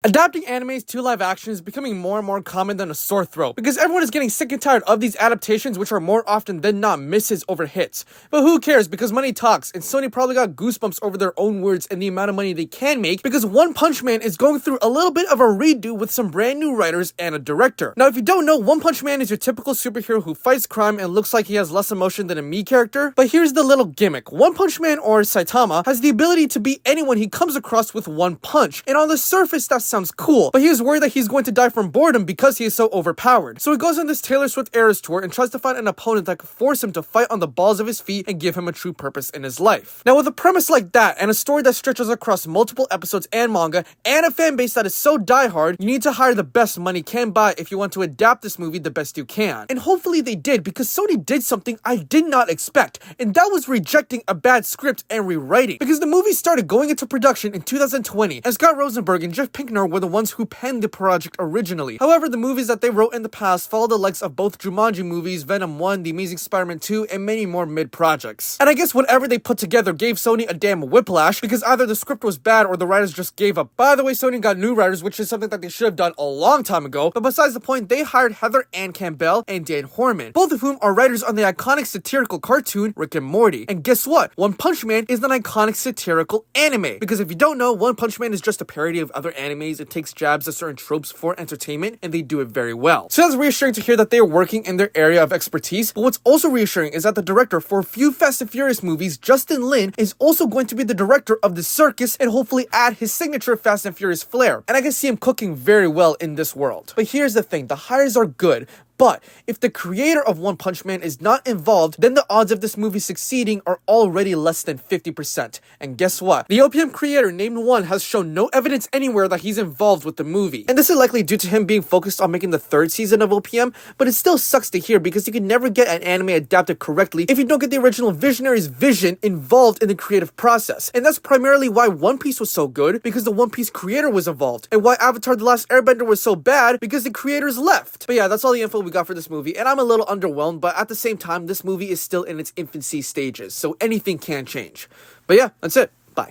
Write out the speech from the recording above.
Adapting animes to live action is becoming more and more common than a sore throat because everyone is getting sick and tired of these adaptations, which are more often than not misses over hits. But who cares, because money talks, and Sony probably got goosebumps over their own words and the amount of money they can make, because One Punch Man is going through a little bit of a redo with some brand new writers and a director. Now, if you don't know, One Punch Man is your typical superhero who fights crime and looks like he has less emotion than a Mii character. But here's the little gimmick. One Punch Man, or Saitama, has the ability to beat anyone he comes across with one punch, and on the surface that sounds cool, but he is worried that he's going to die from boredom because he is so overpowered. So he goes on this Taylor Swift Eras tour and tries to find an opponent that could force him to fight on the balls of his feet and give him a true purpose in his life. Now, with a premise like that and a story that stretches across multiple episodes and manga and a fan base that is so diehard, you need to hire the best money can buy if you want to adapt this movie the best you can. And hopefully they did, because Sony did something I did not expect, and that was rejecting a bad script and rewriting. Because the movie started going into production in 2020, and Scott Rosenberg and Jeff Pinkner were the ones who penned the project originally. However, the movies that they wrote in the past follow the likes of both Jumanji movies, Venom 1, The Amazing Spider-Man 2, and many more mid-projects. And I guess whatever they put together gave Sony a damn whiplash, because either the script was bad or the writers just gave up. By the way, Sony got new writers, which is something that they should have done a long time ago, but besides the point, they hired Heather Ann Campbell and Dan Horman, both of whom are writers on the iconic satirical cartoon Rick and Morty. And guess what? One Punch Man is an iconic satirical anime, because if you don't know, One Punch Man is just a parody of other animes. It takes jabs at certain tropes for entertainment, and they do it very well. So that's reassuring to hear that they are working in their area of expertise, but what's also reassuring is that the director for a few Fast and Furious movies, Justin Lin, is also going to be the director of The Circus and hopefully add his signature Fast and Furious flair. And I can see him cooking very well in this world. But here's the thing, the hires are good, but if the creator of One Punch Man is not involved, then the odds of this movie succeeding are already less than 50%. And guess what? The OPM creator named One has shown no evidence anywhere that he's involved with the movie. And this is likely due to him being focused on making the third season of OPM, but it still sucks to hear because you can never get an anime adapted correctly if you don't get the original visionary's vision involved in the creative process. And that's primarily why One Piece was so good, because the One Piece creator was involved, and why Avatar: The Last Airbender was so bad, because the creators left. But yeah, that's all the info we got for this movie, and I'm a little underwhelmed, but at the same time, this movie is still in its infancy stages, so anything can change. But yeah, that's it.